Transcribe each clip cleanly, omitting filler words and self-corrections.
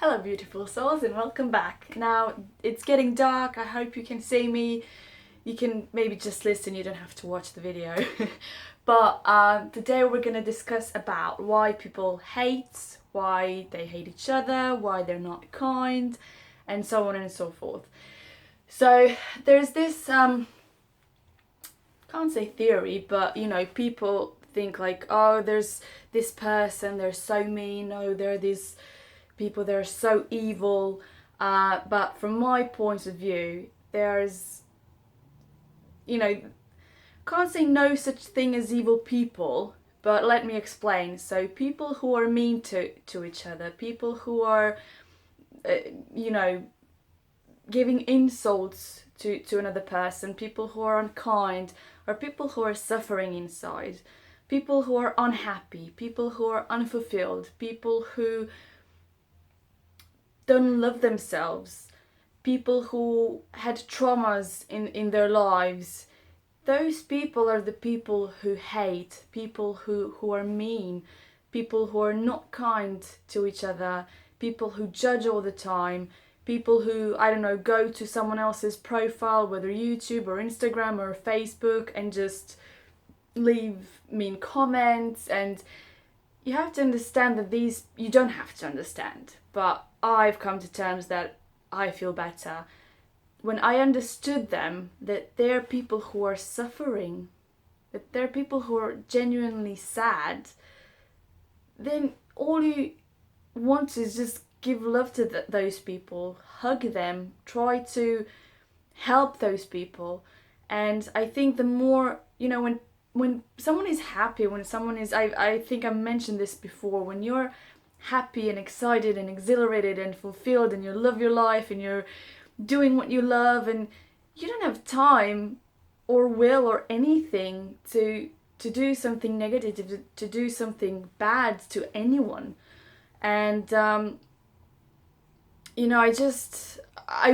Hello beautiful souls and welcome back. Now it's getting dark, I hope you can see me. You can maybe just listen, you don't have to watch the video. But today we're going to discuss about why people hate, why they hate each other, why they're not kind, and so on and so forth. So there's this, can't say theory, but you know, people think like, oh, there's this person, they're so mean, oh, they're these people, they're so evil. But from my point of view, there's, you know, can't say no such thing as evil people, but let me explain. So people who are mean to each other, people who are, you know, giving insults to another person, people who are unkind, or people who are suffering inside, people who are unhappy, people who are unfulfilled, people who don't love themselves, people who had traumas in their lives. Those people are the people who hate, people who are mean, people who are not kind to each other, people who judge all the time, people who, I don't know, go to someone else's profile, whether YouTube or Instagram or Facebook, and just leave mean comments. And you have to understand that you don't have to understand, but I've come to terms that I feel better when I understood them, that they're people who are suffering, that they're people who are genuinely sad. Then all you want is just give love to those people, hug them, try to help those people. And I think the more, you know, when someone is happy, when someone is, I think I mentioned this before, when you're happy and excited and exhilarated and fulfilled and you love your life and you're doing what you love and you don't have time or will or anything to do something negative, to do something bad to anyone. And you know, I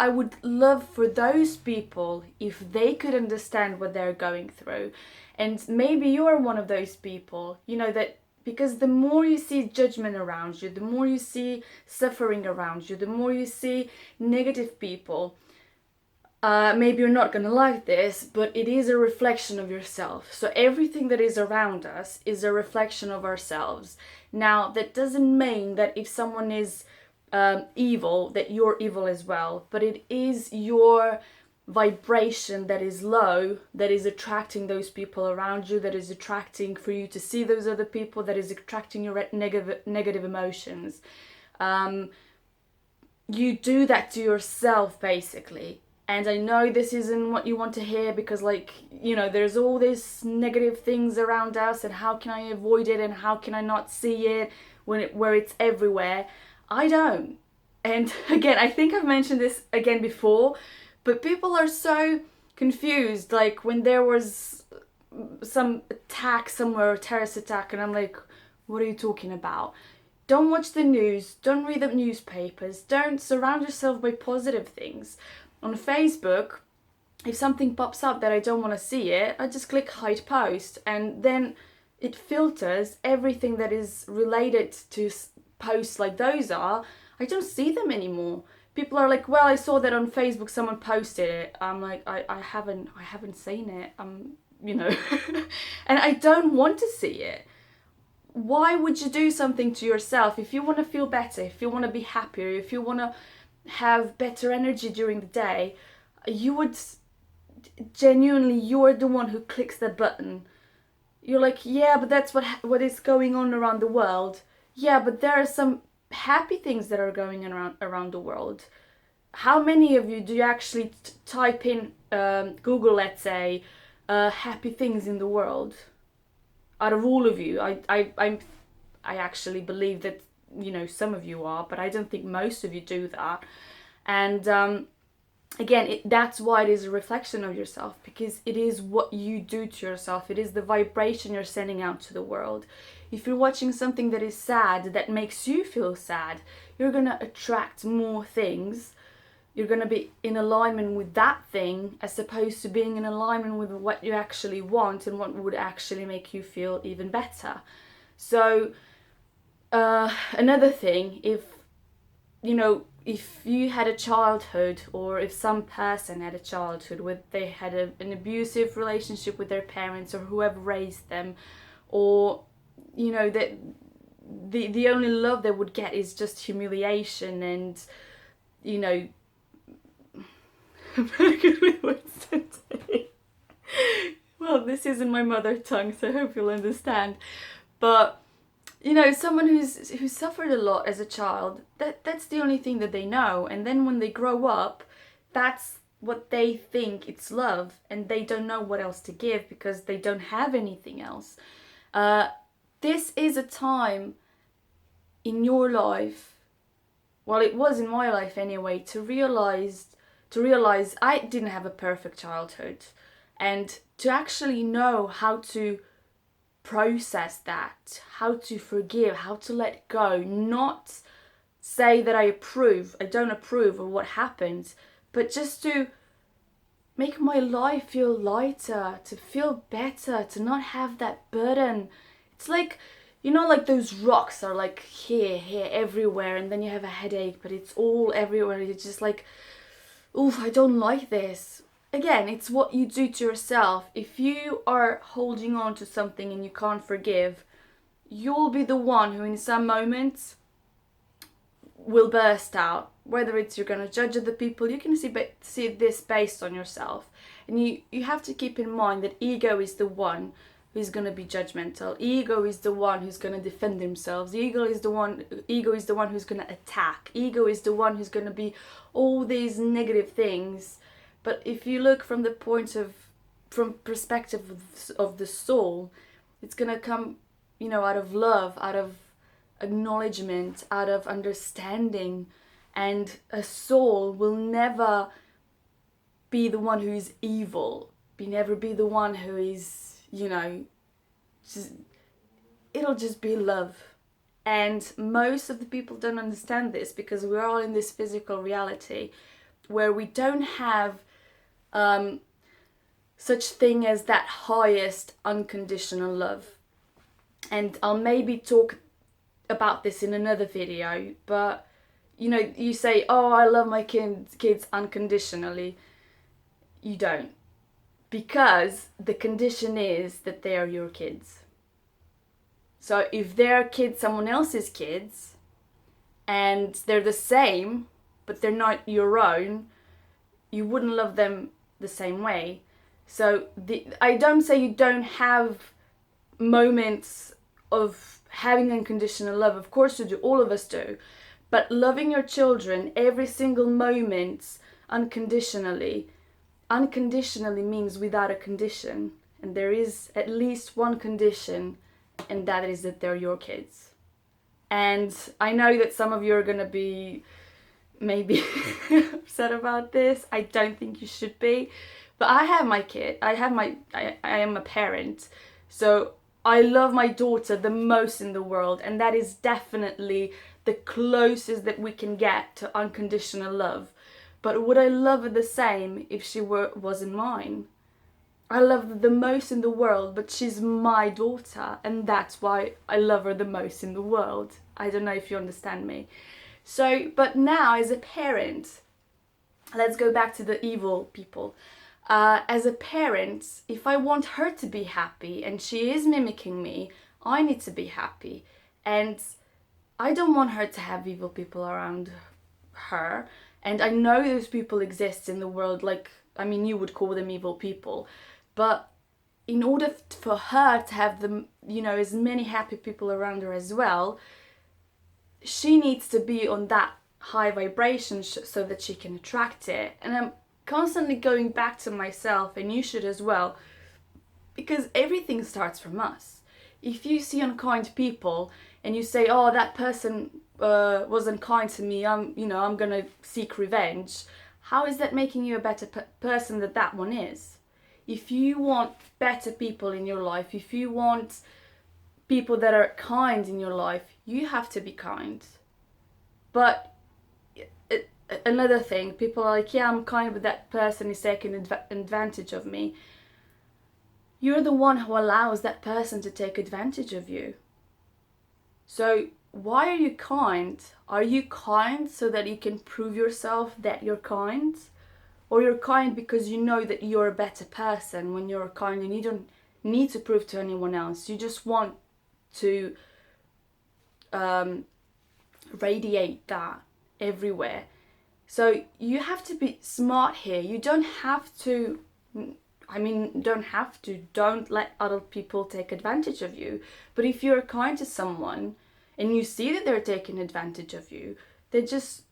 would love for those people if they could understand what they're going through. And maybe you're one of those people, you know, that because the more you see judgment around you, the more you see suffering around you, the more you see negative people, maybe you're not going to like this, but it is a reflection of yourself. So everything that is around us is a reflection of ourselves. Now, that doesn't mean that if someone is evil, that you're evil as well, but it is your vibration that is low that is attracting those people around you, that is attracting for you to see those other people, that is attracting your negative emotions. You do that to yourself basically. And I know this isn't what you want to hear, because like, you know, there's all these negative things around us, and how can I avoid it, and how can I not see it where it's everywhere. I don't. And again, I think I've mentioned this again before, but people are so confused. Like when there was some attack somewhere, a terrorist attack, and I'm like, what are you talking about? Don't watch the news, don't read the newspapers, don't surround yourself by positive things. On Facebook, if something pops up that I don't want to see it, I just click hide post, and then it filters everything that is related to posts like those are. I don't see them anymore. People are like, well, I saw that on Facebook, someone posted it. I'm like, I haven't seen it. You know, and I don't want to see it. Why would you do something to yourself? If you want to feel better, if you want to be happier, if you want to have better energy during the day, you would genuinely, you're the one who clicks the button. You're like, yeah, but that's what is going on around the world. Yeah, but there are some happy things that are going on around the world. How many of you do you actually type in Google, let's say, happy things in the world? Out of all of you, I actually believe that, you know, some of you are, but I don't think most of you do that. And again, that's why it is a reflection of yourself, because it is what you do to yourself. It is the vibration you're sending out to the world. If you're watching something that is sad, that makes you feel sad, you're going to attract more things. You're going to be in alignment with that thing, as opposed to being in alignment with what you actually want and what would actually make you feel even better. So another thing, if if you had a childhood, or if some person had a childhood where they had an abusive relationship with their parents or whoever raised them, or that the only love they would get is just humiliation and I'm very good with words today. Well, this isn't my mother tongue, so I hope you'll understand. But someone who's suffered a lot as a child, that's the only thing that they know. And then when they grow up, that's what they think it's love, and they don't know what else to give because they don't have anything else. This is a time in your life, well, it was in my life anyway, to realize I didn't have a perfect childhood, and to actually know how to process that, how to forgive, how to let go, not say that I don't approve of what happened, but just to make my life feel lighter, to feel better, to not have that burden. It's like, like those rocks are like here, everywhere, and then you have a headache, but it's all everywhere. You're just like, oof, I don't like this. Again, it's what you do to yourself. If you are holding on to something and you can't forgive, you'll be the one who in some moments will burst out. Whether it's you're going to judge other people, you can see this based on yourself. And you have to keep in mind that ego is the one who's going to be judgmental. Ego is the one who's going to defend themselves. Ego is the one who's going to attack. Ego is the one who's going to be all these negative things. But if you look from perspective of the soul, it's going to come, out of love, out of acknowledgement, out of understanding. And a soul will never be the one who is evil, never be the one who is, it'll just be love. And most of the people don't understand this because we're all in this physical reality where we don't have such thing as that highest unconditional love. And I'll maybe talk about this in another video, but you say, oh, I love my kids unconditionally. You don't. Because the condition is that they are your kids. So if they're someone else's kids, and they're the same, but they're not your own, you wouldn't love them the same way. So I don't say you don't have moments of having unconditional love. Of course you do, all of us do. But loving your children every single moment unconditionally means without a condition. And there is at least one condition, and that is that they're your kids. And I know that some of you are going to be maybe upset about this. I don't think you should be. But I have my kid. I am a parent. So I love my daughter the most in the world. And that is definitely the closest that we can get to unconditional love. But would I love her the same if she wasn't mine? I love her the most in the world, but she's my daughter, and that's why I love her the most in the world. I don't know if you understand me. So, but now as a parent, let's go back to the evil people. As a parent, if I want her to be happy and she is mimicking me, I need to be happy. And I don't want her to have evil people around her. And I know those people exist in the world, you would call them evil people. But in order for her to have as many happy people around her as well, she needs to be on that high vibration so that she can attract it. And I'm constantly going back to myself, and you should as well, because everything starts from us. If you see unkind people and you say, oh, that person was unkind to me, I'm gonna seek revenge. How is that making you a better person than that one is? If you want better people in your life, if you want people that are kind in your life, you have to be kind. But another thing, people are like, yeah, I'm kind, but that person is taking advantage of me. You're the one who allows that person to take advantage of you. So why are you kind? Are you kind so that you can prove yourself that you're kind? Or you're kind because you know that you're a better person when you're kind, and you don't need to prove to anyone else. You just want to radiate that everywhere. So you have to be smart here. You don't have to, don't let other people take advantage of you. But if you're kind to someone and you see that they're taking advantage of you, then just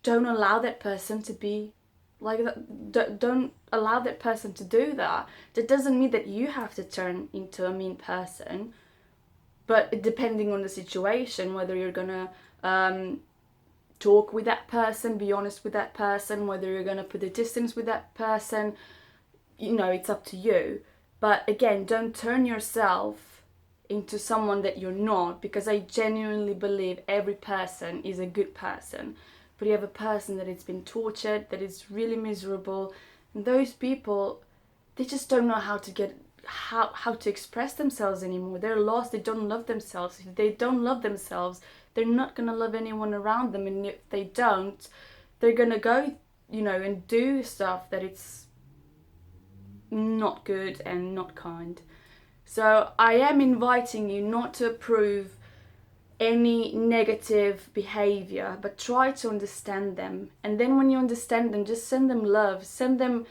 don't allow that person to be like that. Don't allow that person to do that. That doesn't mean that you have to turn into a mean person, but depending on the situation, whether you're gonna talk with that person, be honest with that person, whether you're gonna put a distance with that person, it's up to you. But again, don't turn yourself into someone that you're not, because I genuinely believe every person is a good person. But you have a person that has been tortured, that is really miserable, and those people, they just don't know how to express themselves anymore. They're lost. They don't love themselves. If they don't love themselves, they're not gonna love anyone around them. And if they don't, they're gonna go, and do stuff that it's not good and not kind. So I am inviting you not to approve any negative behavior, but try to understand them. And then when you understand them, just send them love, send them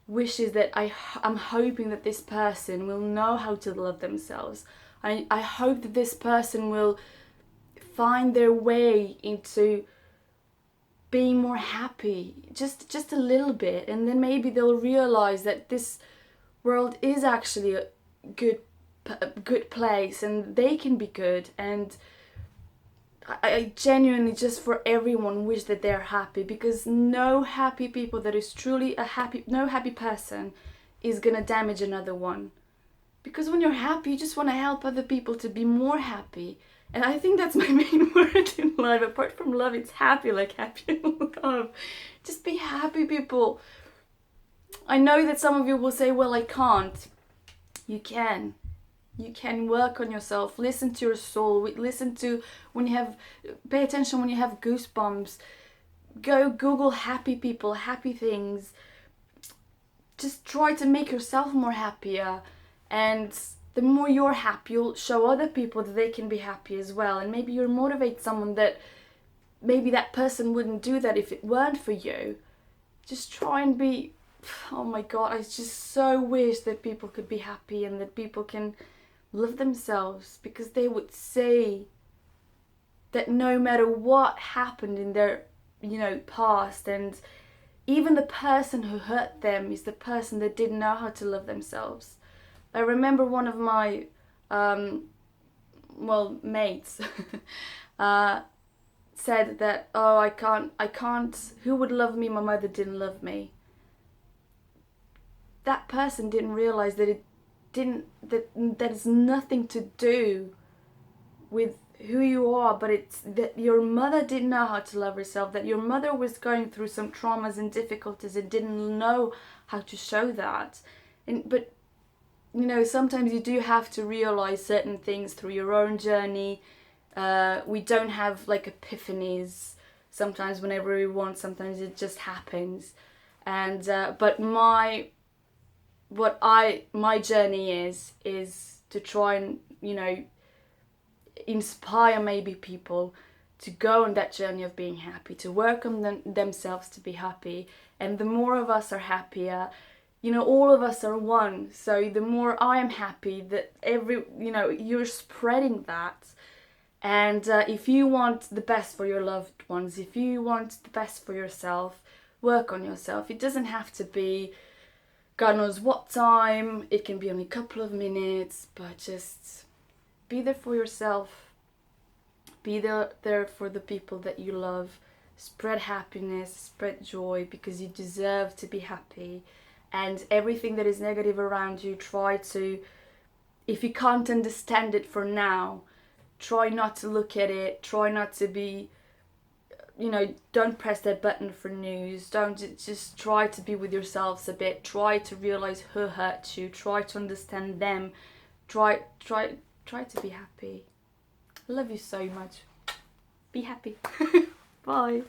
wishes that I'm hoping that this person will know how to love themselves. I hope that this person will find their way into being more happy, just a little bit, and then maybe they'll realize that this world is actually a good place, and they can be good. And I genuinely, just for everyone, wish that they're happy, because no happy people that is truly no happy person is gonna damage another one. Because when you're happy, you just want to help other people to be more happy. And I think that's my main word in life. Apart from love, it's happy, like happy love. Just be happy, people. I know that some of you will say, well, I can't. You can. You can work on yourself. Listen to your soul. Listen to pay attention when you have goosebumps. Go Google happy people, happy things. Just try to make yourself more happier. And the more you're happy, you'll show other people that they can be happy as well. And maybe you'll motivate someone that maybe that person wouldn't do that if it weren't for you. Just try and be, oh my God, I just so wish that people could be happy and that people can love themselves, because they would say that no matter what happened in their, past, and even the person who hurt them is the person that didn't know how to love themselves. I remember one of my, mates said that, oh, I can't, who would love me? My mother didn't love me. That person didn't realize that that has nothing to do with who you are, but it's that your mother didn't know how to love herself, that your mother was going through some traumas and difficulties and didn't know how to show that. But sometimes you do have to realize certain things through your own journey. We don't have like epiphanies sometimes whenever we want. Sometimes it just happens. And but my journey is to try and inspire maybe people to go on that journey of being happy, to work on themselves to be happy. And the more of us are happier, all of us are one. So the more I am happy, that you're spreading that. And if you want the best for your loved ones, if you want the best for yourself, work on yourself. It doesn't have to be God knows what time. It can be only a couple of minutes, but just be there for yourself. Be there for the people that you love. Spread happiness, spread joy, because you deserve to be happy. And everything that is negative around you, try to, if you can't understand it for now, try not to look at it. Try not to be, don't press that button for news. Don't, just try to be with yourselves a bit. Try to realize who hurt you. Try to understand them. Try to be happy. I love you so much. be happy. Bye.